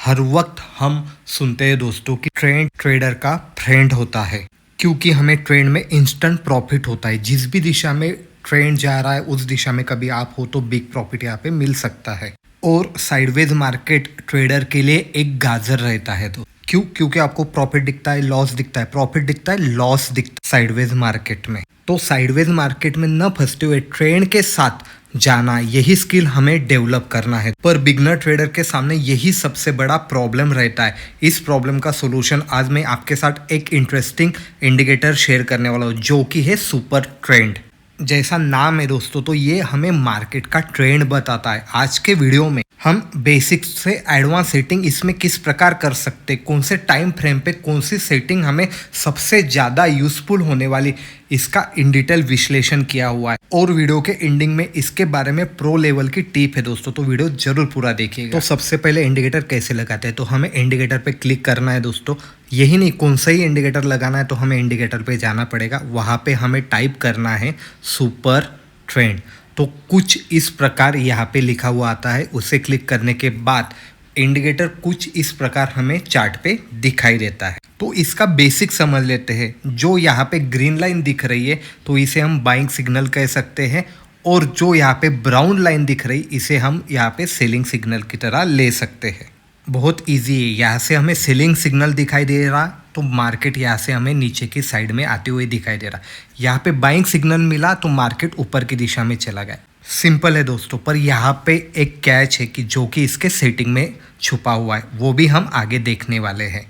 हर वक्त हम सुनते हैं दोस्तों कि ट्रेंड ट्रेडर का फ्रेंड होता है, क्योंकि हमें ट्रेंड में इंस्टेंट प्रॉफिट होता है। जिस भी दिशा में ट्रेंड जा रहा है उस दिशा में कभी आप हो तो बिग प्रॉफिट यहाँ पे मिल सकता है। और साइडवेज मार्केट ट्रेडर के लिए एक गाजर रहता है। तो क्योंकि आपको प्रॉफिट दिखता है, लॉस दिखता है, प्रॉफिट दिखता है, लॉस दिखता है साइडवेज मार्केट में। तो साइडवेज मार्केट में न फंसते हुए ट्रेंड के साथ जाना, यही स्किल हमें डेवलप करना है। पर बिगनर ट्रेडर के सामने यही सबसे बड़ा प्रॉब्लम रहता है। इस प्रॉब्लम का सोल्यूशन आज मैं आपके साथ एक इंटरेस्टिंग इंडिकेटर शेयर करने वाला हूँ, जो कि है सुपर ट्रेंड। जैसा नाम है दोस्तों, तो ये हमें मार्केट का ट्रेंड बताता है। आज के वीडियो में हम बेसिक से एडवांस सेटिंग इसमें किस प्रकार कर सकते, कौन से टाइम फ्रेम पे कौन सी सेटिंग हमें सबसे ज़्यादा यूजफुल होने वाली, इसका इन डिटेल विश्लेषण किया हुआ है। और वीडियो के एंडिंग में इसके बारे में प्रो लेवल की टिप है दोस्तों, तो वीडियो जरूर पूरा देखिएगा। तो सबसे पहले इंडिकेटर कैसे लगाते हैं, तो हमें इंडिकेटर पे क्लिक करना है दोस्तों। यही नहीं, कौन सा ही इंडिकेटर लगाना है तो हमें इंडिकेटर पे जाना पड़ेगा। वहाँ पे हमें टाइप करना है सुपर ट्रेंड। तो कुछ इस प्रकार यहाँ पे लिखा हुआ आता है। उसे क्लिक करने के बाद इंडिकेटर कुछ इस प्रकार हमें चार्ट पे दिखाई देता है। तो इसका बेसिक समझ लेते हैं। जो यहाँ पे ग्रीन लाइन दिख रही है तो इसे हम बाइंग सिग्नल कह सकते हैं, और जो यहाँ पे ब्राउन लाइन दिख रही इसे हम यहाँ पे सेलिंग सिग्नल की तरह ले सकते हैं। बहुत इजी है। यहाँ से हमें सेलिंग सिग्नल दिखाई दे रहा, तो मार्केट यहाँ से हमें नीचे की साइड में आते हुए दिखाई दे रहा। यहाँ पे बाइंग सिग्नल मिला तो मार्केट ऊपर की दिशा में चला गया। सिंपल है दोस्तों, पर यहाँ पे एक कैच है कि जो कि इसके सेटिंग में छुपा हुआ है, वो भी हम आगे देखने वाले हैं।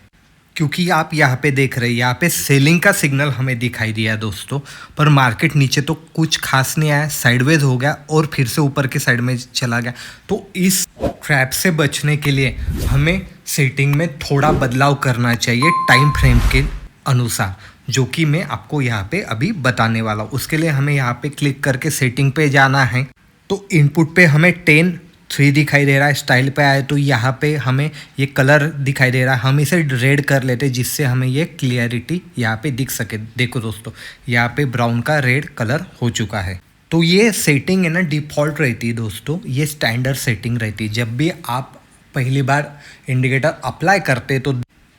क्योंकि आप यहाँ पे देख रहे हैं, यहाँ पे सेलिंग का सिग्नल हमें दिखाई दिया दोस्तों, पर मार्केट नीचे तो कुछ खास नहीं आया, साइडवेज हो गया और फिर से ऊपर की साइड में चला गया। तो इस ट्रैप से बचने के लिए हमें सेटिंग में थोड़ा बदलाव करना चाहिए टाइम फ्रेम के अनुसार, जो कि मैं आपको यहाँ पे अभी बताने वाला हूँ। उसके लिए हमें यहाँ पे क्लिक करके सेटिंग पे जाना है। तो इनपुट पे हमें 10:3 दिखाई दे रहा है। स्टाइल पे आए तो यहाँ पे हमें ये कलर दिखाई दे रहा है। हम इसे रेड कर लेते हैं जिससे हमें ये क्लियरिटी यहाँ पे दिख सके। देखो दोस्तों, यहाँ पे ब्राउन का रेड कलर हो चुका है। तो ये सेटिंग है ना, डिफ़ॉल्ट रहती है दोस्तों, ये स्टैंडर्ड सेटिंग रहती है। जब भी आप पहली बार इंडिकेटर अप्लाई करते तो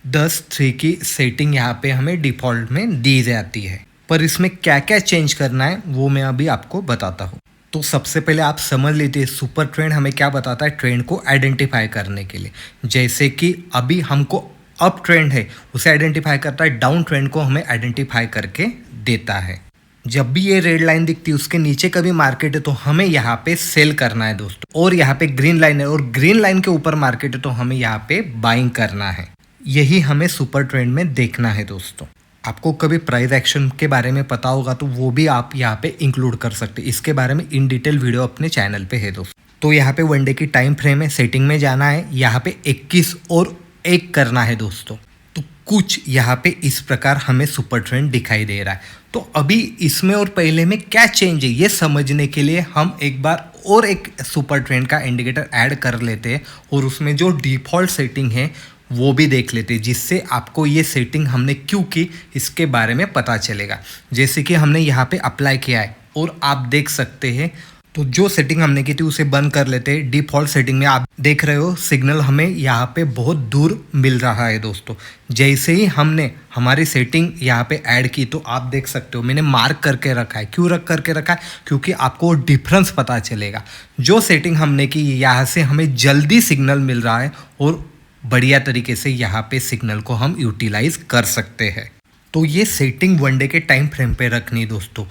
10:3 की सेटिंग यहाँ पे हमें डिफ़ॉल्ट में दी जाती है। पर इसमें क्या क्या चेंज करना है वो मैं अभी आपको बताता हूँ। तो सबसे पहले आप समझ लीजिए सुपर ट्रेंड हमें क्या बताता है ट्रेंड को आइडेंटिफाई करने के लिए। जैसे कि अभी हमको अप ट्रेंड है उसे आइडेंटिफाई करता है, डाउन ट्रेंड को हमें आइडेंटिफाई करके देता है। जब भी ये रेड लाइन दिखती है उसके नीचे कभी मार्केट है तो हमें यहाँ पे सेल करना है दोस्तों, और यहाँ पे ग्रीन लाइन है और ग्रीन लाइन के ऊपर मार्केट है तो हमें यहाँ पे बाइंग करना है। यही हमें सुपर ट्रेंड में देखना है दोस्तों। आपको कभी प्राइस एक्शन के बारे में पता होगा तो वो भी आप यहाँ पे इंक्लूड कर सकते हैं। इसके बारे में इन डिटेल वीडियो अपने चैनल पे है दोस्तों। तो यहाँ पे 1 डे की टाइम फ्रेम है, सेटिंग में जाना है, यहाँ पे 21 और 1 करना है दोस्तों। तो कुछ यहाँ पे इस प्रकार हमें सुपर ट्रेंड दिखाई दे रहा है। तो अभी इसमें और पहले में क्या चेंज है ये समझने के लिए हम एक बार और एक सुपर ट्रेंड का इंडिकेटर ऐड कर लेते हैं, और उसमें जो डिफ़ॉल्ट सेटिंग है वो भी देख लेते हैं, जिससे आपको ये सेटिंग हमने क्यों की इसके बारे में पता चलेगा। जैसे कि हमने यहाँ पे अप्लाई किया है और आप देख सकते हैं, तो जो सेटिंग हमने की थी उसे बंद कर लेते हैं। डिफ़ॉल्ट सेटिंग में आप देख रहे हो सिग्नल हमें यहाँ पे बहुत दूर मिल रहा है दोस्तों। जैसे ही हमने हमारी सेटिंग यहाँ पे ऐड की तो आप देख सकते हो मैंने मार्क करके रखा है। क्यों करके रखा है? क्योंकि आपको डिफरेंस पता चलेगा। जो सेटिंग हमने की यहाँ से हमें जल्दी सिग्नल मिल रहा है और बढ़िया तरीके से यहाँ पे सिग्नल को हम यूटिलाइज कर सकते हैं। तो ये सेटिंग 1 डे के टाइम फ्रेम पे रखनी दोस्तों,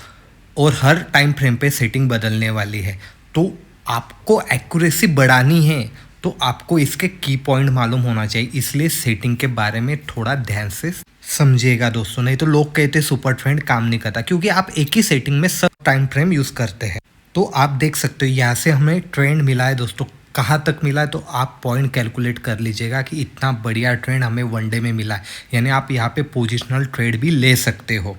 और हर टाइम फ्रेम पे सेटिंग बदलने वाली है। तो आपको एक्यूरेसी बढ़ानी है तो आपको इसके की पॉइंट मालूम होना चाहिए, इसलिए सेटिंग के बारे में थोड़ा ध्यान से समझिएगा दोस्तों। नहीं तो लोग कहते सुपर ट्रेंड काम नहीं करता, क्योंकि आप एक ही सेटिंग में सब टाइम फ्रेम यूज़ करते हैं। तो आप देख सकते हो यहाँ से हमें ट्रेंड मिला है दोस्तों। कहाँ तक मिला है तो आप पॉइंट कैलकुलेट कर लीजिएगा कि इतना बढ़िया ट्रेंड हमें 1 डे में मिला है। यानी आप यहाँ पे पोजिशनल ट्रेड भी ले सकते हो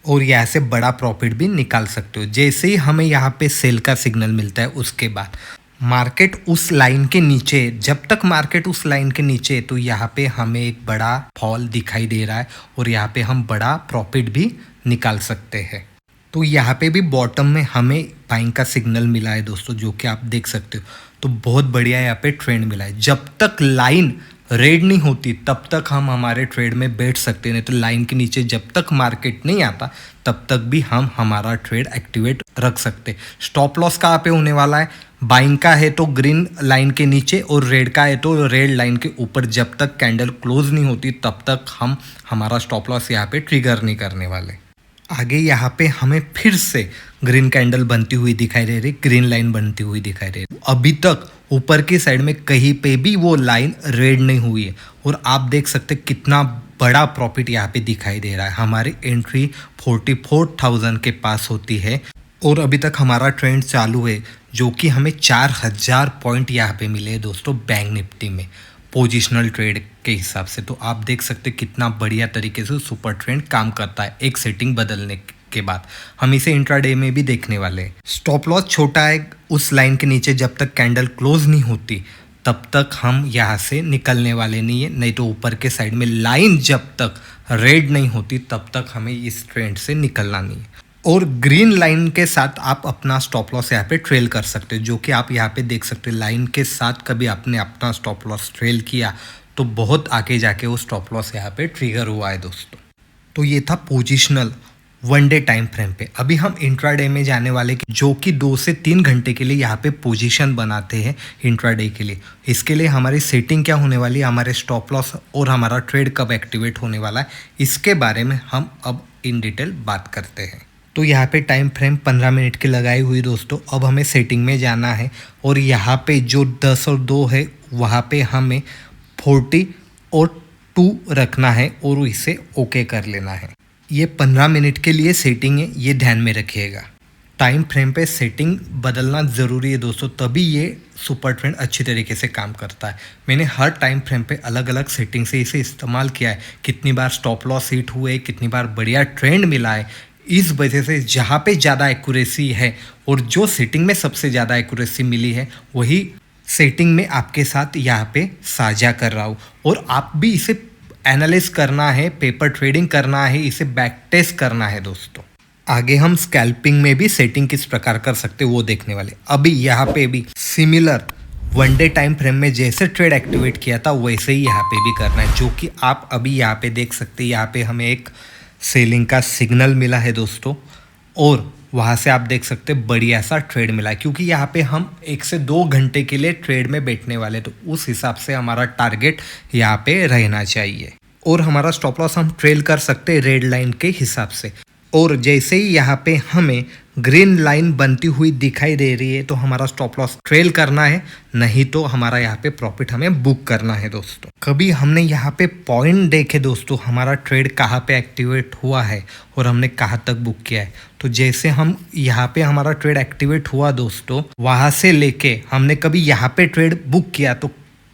और यहाँ से बड़ा प्रॉफिट भी निकाल सकते हो। जैसे ही हमें यहाँ पे सेल का सिग्नल मिलता है उसके बाद मार्केट उस लाइन के नीचे, जब तक मार्केट उस लाइन के नीचे तो यहाँ पे हमें एक बड़ा फॉल दिखाई दे रहा है और यहाँ पे हम बड़ा प्रॉफिट भी निकाल सकते हैं। तो यहाँ पे भी बॉटम में हमें बाइंग का सिग्नल मिला है दोस्तों, जो कि आप देख सकते हो। तो बहुत बढ़िया यहाँ पे ट्रेंड मिला है। जब तक लाइन रेड नहीं होती तब तक हम हमारे ट्रेड में बैठ सकते हैं, नहीं तो लाइन के नीचे जब तक मार्केट नहीं आता तब तक भी हम हमारा ट्रेड एक्टिवेट रख सकते। स्टॉप लॉस कहाँ पे होने वाला है, बाइंग का है तो ग्रीन लाइन के नीचे और रेड का है तो रेड लाइन के ऊपर। जब तक कैंडल क्लोज नहीं होती तब तक हम हमारा स्टॉप लॉस यहाँ पे ट्रिगर नहीं करने वाले। आगे यहाँ पे हमें फिर से ग्रीन कैंडल बनती हुई दिखाई दे रही, ग्रीन लाइन बनती हुई दिखाई दे रही। अभी तक ऊपर की साइड में कहीं पे भी वो लाइन रेड नहीं हुई है और आप देख सकते कितना बड़ा प्रॉफिट यहाँ पे दिखाई दे रहा है। हमारी एंट्री 44,000 के पास होती है और अभी तक हमारा ट्रेंड चालू है, जो कि हमें 4,000 पॉइंट यहाँ पे मिले दोस्तों बैंक निफ्टी में पोजिशनल ट्रेड के हिसाब से। तो आप देख सकते कितना बढ़िया तरीके से सुपर ट्रेंड काम करता है एक सेटिंग बदलने के बाद। हम इसे इंट्राडे में भी देखने वाले हैं। स्टॉप लॉस छोटा है उस लाइन के नीचे, जब तक कैंडल क्लोज नहीं होती तब तक हम यहाँ से निकलने वाले नहीं है, नहीं तो ऊपर के साइड में लाइन जब तक रेड नहीं होती तब तक हमें इस ट्रेंड से निकलना नहीं है। और ग्रीन लाइन के साथ आप अपना स्टॉप लॉस यहाँ पे ट्रेल कर सकते हैं, जो कि आप यहाँ पे देख सकते हैं। लाइन के साथ कभी आपने अपना स्टॉप लॉस ट्रेल किया तो बहुत आगे जाके वो स्टॉप लॉस यहाँ पे ट्रिगर हुआ है दोस्तों। तो ये था positional one day time frame पे। अभी हम इंट्राडे में जाने वाले जो कि 2 से 3 घंटे के लिए यहाँ पे पोजीशन बनाते हैं इंट्राडे के लिए। इसके लिए हमारी सेटिंग क्या होने वाली है, हमारे स्टॉप लॉस और हमारा ट्रेड कब एक्टिवेट होने वाला है, इसके बारे में हम अब इन डिटेल बात करते हैं। तो यहाँ पे टाइम फ्रेम 15 मिनट की लगाई हुई दोस्तों। अब हमें सेटिंग में जाना है और यहाँ पे जो 10 और 2 है वहाँ पे हमें 40 और 2 रखना है और इसे ओके कर लेना है। ये 15 मिनट के लिए सेटिंग है, ये ध्यान में रखिएगा। टाइम फ्रेम पे सेटिंग बदलना ज़रूरी है दोस्तों, तभी ये सुपर ट्रेंड अच्छी तरीके से काम करता है। मैंने हर टाइम फ्रेम पे अलग अलग सेटिंग से इसे इस्तेमाल किया है। कितनी बार स्टॉप लॉस हिट हुए, कितनी बार बढ़िया ट्रेंड मिला है। इस वजह से जहाँ पे ज़्यादा एक्यूरेसी है और जो सेटिंग में सबसे ज़्यादा एक्यूरेसी मिली है वही सेटिंग में आपके साथ यहाँ पे साझा कर रहा हूँ। और आप भी इसे एनालिस करना है, पेपर ट्रेडिंग करना है, इसे बैक टेस्ट करना है दोस्तों। आगे हम स्कैल्पिंग में भी सेटिंग किस प्रकार कर सकते हैं वो देखने वाले। अभी यहाँ पे भी similar one day time frame में जैसे ट्रेड एक्टिवेट किया था वैसे ही यहाँ पे भी करना है, जो कि आप अभी यहाँ पे देख सकते हैं। यहाँ पे हमें एक सेलिंग का सिग्नल मिला है दोस्तों और वहाँ से आप देख सकते हैं बढ़िया सा ट्रेड मिला है, क्योंकि यहाँ पे हम 1 से 2 घंटे के लिए ट्रेड में बैठने वाले, तो उस हिसाब से हमारा टारगेट यहाँ पे रहना चाहिए। और हमारा स्टॉप लॉस हम ट्रेल कर सकते हैं रेड लाइन के हिसाब से। और जैसे ही यहाँ पे हमें ग्रीन लाइन बनती हुई दिखाई दे रही है तो हमारा स्टॉप लॉस ट्रेल करना है, नहीं तो हमारा यहाँ पे प्रॉफिट हमें बुक करना है दोस्तों। कभी हमने यहाँ पे पॉइंट देखे दोस्तों, हमारा ट्रेड कहाँ पे एक्टिवेट हुआ है और हमने कहाँ तक बुक किया है। तो जैसे हम यहाँ पे हमारा ट्रेड एक्टिवेट हुआ दोस्तों, वहाँ से लेके हमने कभी यहाँ पे ट्रेड बुक किया तो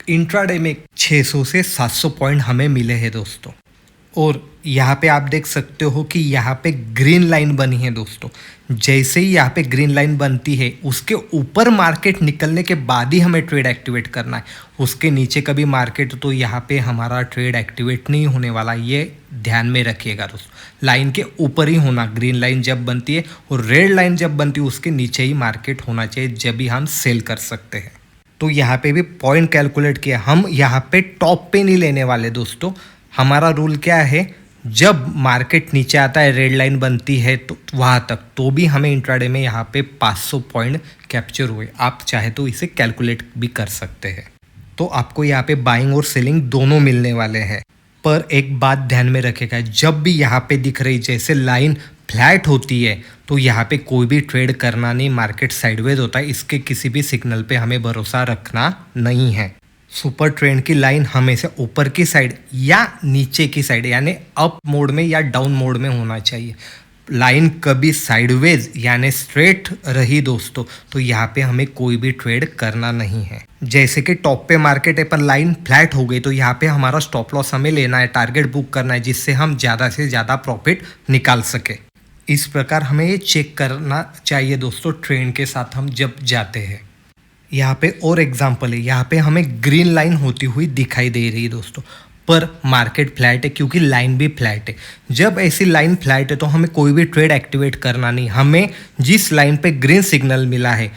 इंट्राडे में 600 से 700 पॉइंट हमें मिले हैं दोस्तों। और यहाँ पे आप देख सकते हो कि यहाँ पे ग्रीन लाइन बनी है दोस्तों। जैसे ही यहाँ पे ग्रीन लाइन बनती है उसके ऊपर मार्केट निकलने के बाद ही हमें ट्रेड एक्टिवेट करना है। उसके नीचे कभी मार्केट तो यहाँ पे हमारा ट्रेड एक्टिवेट नहीं होने वाला, ये ध्यान में रखिएगा दोस्तों। लाइन के ऊपर ही होना, ग्रीन लाइन जब बनती है और रेड लाइन जब बनती है उसके नीचे ही मार्केट होना चाहिए, जब भी हम सेल कर सकते हैं। तो यहाँ पे भी पॉइंट कैलकुलेट किया, हम यहाँ पे टॉप पे नहीं लेने वाले दोस्तों। हमारा रूल क्या है, जब मार्केट नीचे आता है रेड लाइन बनती है तो वहाँ तक, तो भी हमें इंट्राडे में यहाँ पे 500 पॉइंट कैप्चर हुए। आप चाहे तो इसे कैलकुलेट भी कर सकते हैं। तो आपको यहाँ पे बाइंग और सेलिंग दोनों मिलने वाले हैं। पर एक बात ध्यान में रखेगा, जब भी यहाँ पे दिख रही जैसे लाइन फ्लैट होती है तो यहाँ पे कोई भी ट्रेड करना नहीं, मार्केट साइडवेज होता है, इसके किसी भी सिग्नल पे हमें भरोसा रखना नहीं है। सुपर ट्रेंड की लाइन हमेशा ऊपर की साइड या नीचे की साइड यानी अप मोड में या डाउन मोड में होना चाहिए। लाइन कभी साइडवेज यानी स्ट्रेट रही दोस्तों तो यहाँ पे हमें कोई भी ट्रेड करना नहीं है। जैसे कि टॉप पे मार्केट है पर लाइन फ्लैट हो गई तो यहाँ पे हमारा स्टॉप लॉस हमें लेना है, टारगेट बुक करना है, जिससे हम ज़्यादा से ज़्यादा प्रॉफिट निकाल सके। इस प्रकार हमें ये चेक करना चाहिए दोस्तों ट्रेंड के साथ हम जब जाते हैं। यहाँ पे और एग्जांपल है, यहाँ पे हमें ग्रीन लाइन होती हुई दिखाई दे रही है दोस्तों, पर मार्केट फ्लैट है क्योंकि लाइन भी फ्लैट है। जब ऐसी लाइन फ्लैट है तो हमें कोई भी ट्रेड एक्टिवेट करना नहीं। हमें जिस लाइन पे ग्रीन सिग्नल मिला है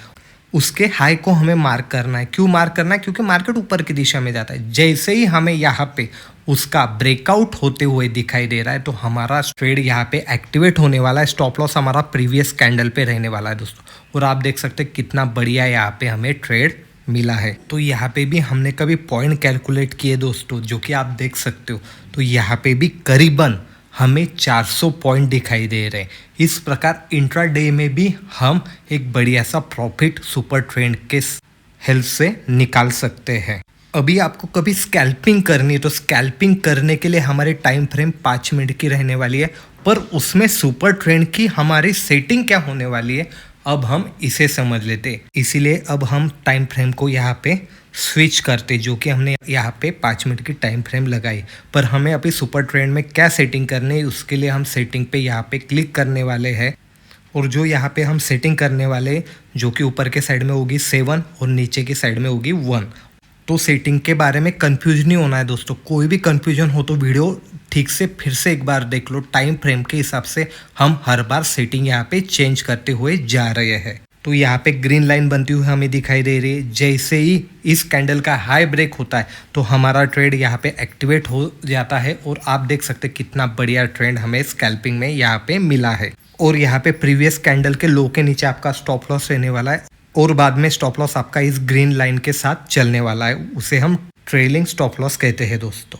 उसके हाई को हमें मार्क करना है। क्यों मार्क करना है? क्योंकि मार्केट ऊपर की दिशा में जाता है। जैसे ही हमें यहाँ पे उसका ब्रेकआउट होते हुए दिखाई दे रहा है तो हमारा ट्रेड यहाँ पे एक्टिवेट होने वाला है। स्टॉप लॉस हमारा प्रीवियस कैंडल पे रहने वाला है दोस्तों। और आप देख सकते हैं कितना बढ़िया यहाँ पे हमें ट्रेड मिला है। तो यहाँ पे भी हमने कभी पॉइंट कैलकुलेट किए दोस्तों, जो कि आप देख सकते हो। तो यहाँ पे भी करीबन हमें 400 पॉइंट दिखाई दे रहे हैं। इस प्रकार इंट्राडे में भी हम एक बढ़िया सा प्रॉफिट सुपर ट्रेंड के हेल्प से निकाल सकते हैं। अभी आपको कभी स्कैल्पिंग करनी है तो स्कैल्पिंग करने के लिए हमारे टाइम फ्रेम 5 मिनट की रहने वाली है, पर उसमें सुपर ट्रेंड की हमारी सेटिंग क्या होने वाली है अब हम इसे समझ लेते। इसीलिए अब हम टाइम फ्रेम को यहाँ पे स्विच करते, जो कि हमने यहाँ पे 5 मिनट की टाइम फ्रेम लगाई। पर हमें अभी सुपर ट्रेंड में क्या सेटिंग करनी है उसके लिए हम सेटिंग पे यहाँ पे क्लिक करने वाले हैं। और जो यहाँ पे हम सेटिंग करने वाले, जो कि ऊपर के साइड में होगी 7 और नीचे की साइड में होगी 1। तो सेटिंग के बारे में कंफ्यूज नहीं होना है दोस्तों। कोई भी कंफ्यूजन हो तो वीडियो ठीक से फिर से एक बार देख लो। टाइम फ्रेम के हिसाब से हम हर बार सेटिंग यहाँ पे चेंज करते हुए जा रहे हैं। तो यहाँ पे ग्रीन लाइन बनती हुई हमें दिखाई दे रही है। जैसे ही इस कैंडल का हाई ब्रेक होता है तो हमारा ट्रेड यहाँ पे एक्टिवेट हो जाता है। और आप देख सकते हैं कितना बढ़िया ट्रेंड हमें स्कैल्पिंग में यहाँ पे मिला है। और यहाँ पे प्रीवियस कैंडल के लो के नीचे आपका स्टॉप लॉस रहने वाला है और बाद में स्टॉप लॉस आपका इस ग्रीन लाइन के साथ चलने वाला है। उसे हम ट्रेलिंग स्टॉप लॉस कहते हैं दोस्तों।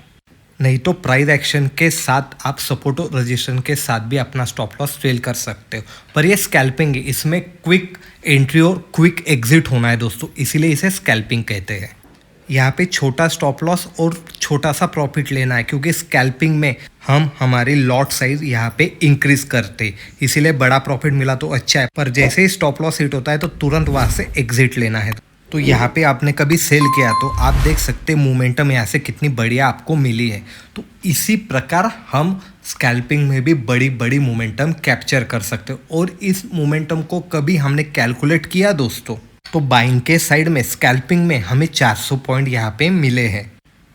नहीं तो प्राइस एक्शन के साथ आप सपोर्ट और रजिस्टेंस के साथ भी अपना स्टॉप लॉस ट्रेल कर सकते हो। पर ये स्कैल्पिंग है, इसमें क्विक एंट्री और क्विक एग्जिट होना है दोस्तों, इसीलिए इसे स्कैल्पिंग कहते हैं। यहाँ पे छोटा स्टॉप लॉस और छोटा सा प्रॉफिट लेना है, क्योंकि स्कैल्पिंग में हम हमारी लॉट साइज यहाँ पे इंक्रीज करते, इसीलिए बड़ा प्रॉफिट मिला तो अच्छा है। पर जैसे ही स्टॉप लॉस हिट होता है तो तुरंत वहाँ से एग्जिट लेना है। तो यहाँ पे आपने कभी सेल किया तो आप देख सकते मोमेंटम यहाँ से कितनी बढ़िया आपको मिली है। तो इसी प्रकार हम स्कैल्पिंग में भी बड़ी बड़ी मोमेंटम कैप्चर कर सकते हो। और इस मोमेंटम को कभी हमने कैलकुलेट किया दोस्तों, तो बाइंग के साइड में स्कैल्पिंग में हमें 400 पॉइंट यहाँ पे मिले हैं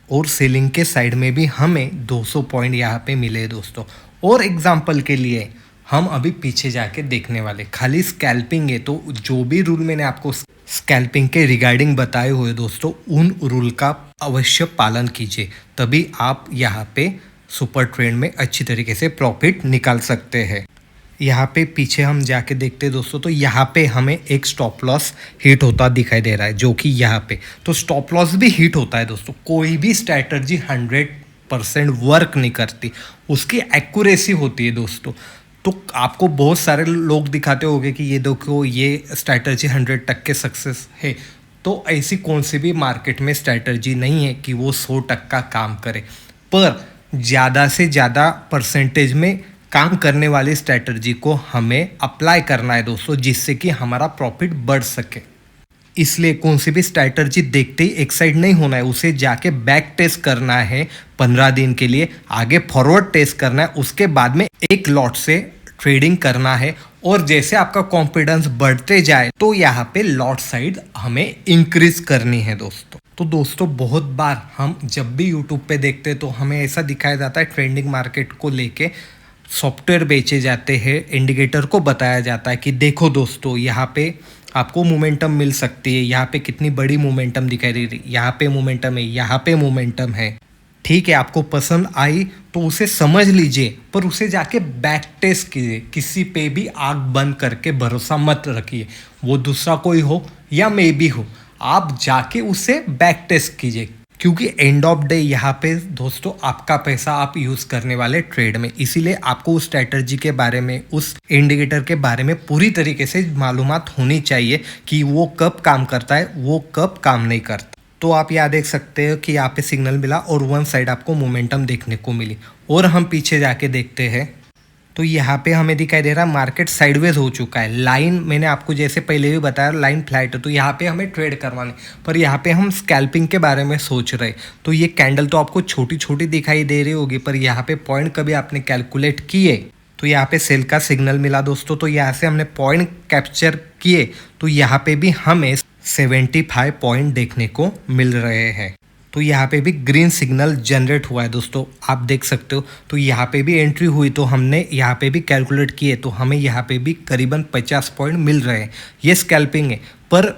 और सेलिंग के साइड में भी हमें 200 पॉइंट यहाँ पे मिले हैं दोस्तों। और एग्जांपल के लिए हम अभी पीछे जाके देखने वाले, खाली स्कैल्पिंग है तो जो भी रूल मैंने आपको स्कैल्पिंग के रिगार्डिंग बताए हुए दोस्तों, उन रूल का अवश्य पालन कीजिए, तभी आप यहाँ पे सुपर ट्रेंड में अच्छी तरीके से प्रॉफिट निकाल सकते हैं। यहाँ पे पीछे हम जाके देखते हैं दोस्तों, तो यहाँ पे हमें एक स्टॉप लॉस हिट होता दिखाई दे रहा है, जो कि यहाँ पे तो स्टॉप लॉस भी हिट होता है दोस्तों। कोई भी स्ट्रैटेजी 100% वर्क नहीं करती, उसकी एक्यूरेसी होती है दोस्तों। तो आपको बहुत सारे लोग दिखाते होंगे कि ये देखो ये स्ट्रैटेजी 100% सक्सेस है, तो ऐसी कौन सी भी मार्केट में स्ट्रैटेजी नहीं है कि वो 100% काम करे। पर ज़्यादा से ज़्यादा परसेंटेज में काम करने वाली स्ट्रैटेजी को हमें अप्लाई करना है दोस्तों, जिससे कि हमारा प्रॉफिट बढ़ सके। इसलिए कौन सी भी स्ट्रैटेजी देखते ही एक साइड नहीं होना है, उसे जाके बैक टेस्ट करना है 15 दिन के लिए, आगे फॉरवर्ड टेस्ट करना है, उसके बाद में एक लॉट से ट्रेडिंग करना है। और जैसे आपका कॉन्फिडेंस बढ़ते जाए तो यहाँ पे लॉट साइड हमें इंक्रीज करनी है दोस्तों। तो दोस्तों बहुत बार हम जब भी यूट्यूब पे देखते हैं तो हमें ऐसा दिखाया जाता है, ट्रेंडिंग मार्केट को लेके सॉफ्टवेयर बेचे जाते हैं, इंडिकेटर को बताया जाता है कि देखो दोस्तों यहाँ पे आपको मोमेंटम मिल सकती है, यहाँ पे कितनी बड़ी मोमेंटम दिखाई दे रही, यहाँ पे मोमेंटम है, यहाँ पे मोमेंटम है। ठीक है, आपको पसंद आई तो उसे समझ लीजिए, पर उसे जाके बैक टेस्ट कीजिए। किसी पे भी आंख बंद करके भरोसा मत रखिए, वो दूसरा कोई हो या मे भी हो, आप जाके उसे बैक टेस्ट कीजिए। क्योंकि एंड ऑफ डे यहाँ पे दोस्तों आपका पैसा आप यूज़ करने वाले ट्रेड में, इसीलिए आपको उस स्ट्रैटेजी के बारे में, उस इंडिकेटर के बारे में पूरी तरीके से मालूमात होनी चाहिए कि वो कब काम करता है, वो कब काम नहीं करता। तो आप यहाँ देख सकते हो कि यहाँ पे सिग्नल मिला और वन साइड आपको मोमेंटम देखने को मिली। और हम पीछे जाके देखते हैं तो यहाँ पे हमें दिखाई दे रहा है मार्केट साइडवेज हो चुका है। लाइन मैंने आपको जैसे पहले भी बताया, लाइन फ्लैट है, तो यहाँ पे हमें ट्रेड करवाने, पर यहाँ पे हम स्कैल्पिंग के बारे में सोच रहे। तो ये कैंडल तो आपको छोटी छोटी दिखाई दे रही होगी, पर यहाँ पे पॉइंट कभी आपने कैलकुलेट किए तो यहाँ पे सेल का सिग्नल मिला दोस्तों। तो यहाँ से हमने पॉइंट कैप्चर किए तो यहाँ पे भी हमें 75 पॉइंट देखने को मिल रहे हैं। तो यहाँ पे भी ग्रीन सिग्नल जनरेट हुआ है दोस्तों, आप देख सकते हो। तो यहाँ पे भी एंट्री हुई तो हमने यहाँ पे भी कैलकुलेट किए तो हमें यहाँ पे भी करीबन 50 पॉइंट मिल रहे हैं। ये स्कैल्पिंग है, पर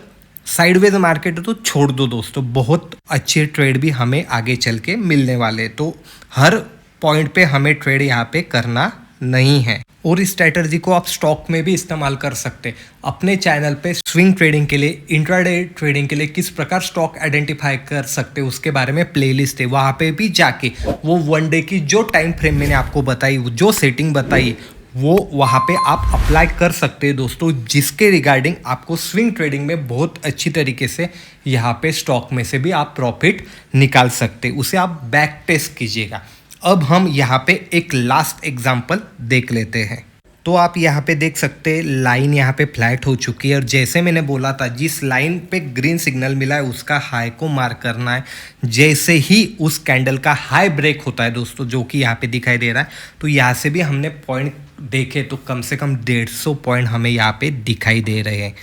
साइडवेज मार्केट है तो छोड़ दो दोस्तों, बहुत अच्छे ट्रेड भी हमें आगे चल के मिलने वाले, तो हर पॉइंट पे हमें ट्रेड यहाँ पे करना नहीं है। और इस स्ट्रैटेजी को आप स्टॉक में भी इस्तेमाल कर सकते। अपने चैनल पे स्विंग ट्रेडिंग के लिए, इंट्राडे ट्रेडिंग के लिए किस प्रकार स्टॉक आइडेंटिफाई कर सकते हैं उसके बारे में प्लेलिस्ट है, वहाँ पे भी जाके वो वन डे की जो टाइम फ्रेम मैंने आपको बताई, जो सेटिंग बताई, वो वहाँ पे आप अप्लाई कर सकते हैं दोस्तों, जिसके रिगार्डिंग आपको स्विंग ट्रेडिंग में बहुत अच्छी तरीके से यहाँ पे स्टॉक में से भी आप प्रॉफिट निकाल सकते, उसे आप बैक टेस्ट कीजिएगा। अब हम यहाँ पे एक लास्ट एग्जांपल देख लेते हैं। तो आप यहाँ पे देख सकते हैं लाइन यहाँ पे फ्लैट हो चुकी है, और जैसे मैंने बोला था जिस लाइन पे ग्रीन सिग्नल मिला है उसका हाई को मार्क करना है। जैसे ही उस कैंडल का हाई ब्रेक होता है दोस्तों, जो कि यहाँ पे दिखाई दे रहा है, तो यहाँ से भी हमने पॉइंट देखे तो कम से कम 150 पॉइंट हमें यहाँ पे दिखाई दे रहे हैं।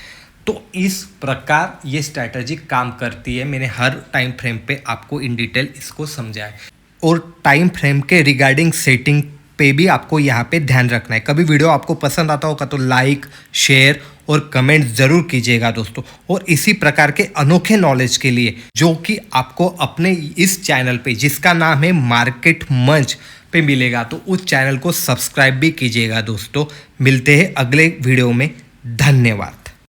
तो इस प्रकार ये स्ट्रैटेजी काम करती है। मैंने हर टाइम फ्रेम पे आपको इन डिटेल इसको समझाया, और टाइम फ्रेम के रिगार्डिंग सेटिंग पे भी आपको यहाँ पे ध्यान रखना है। कभी वीडियो आपको पसंद आता होगा तो लाइक, शेयर और कमेंट ज़रूर कीजिएगा दोस्तों। और इसी प्रकार के अनोखे नॉलेज के लिए जो कि आपको अपने इस चैनल पे, जिसका नाम है मार्केट मंच पे मिलेगा, तो उस चैनल को सब्सक्राइब भी कीजिएगा दोस्तों। मिलते हैं अगले वीडियो में। धन्यवाद।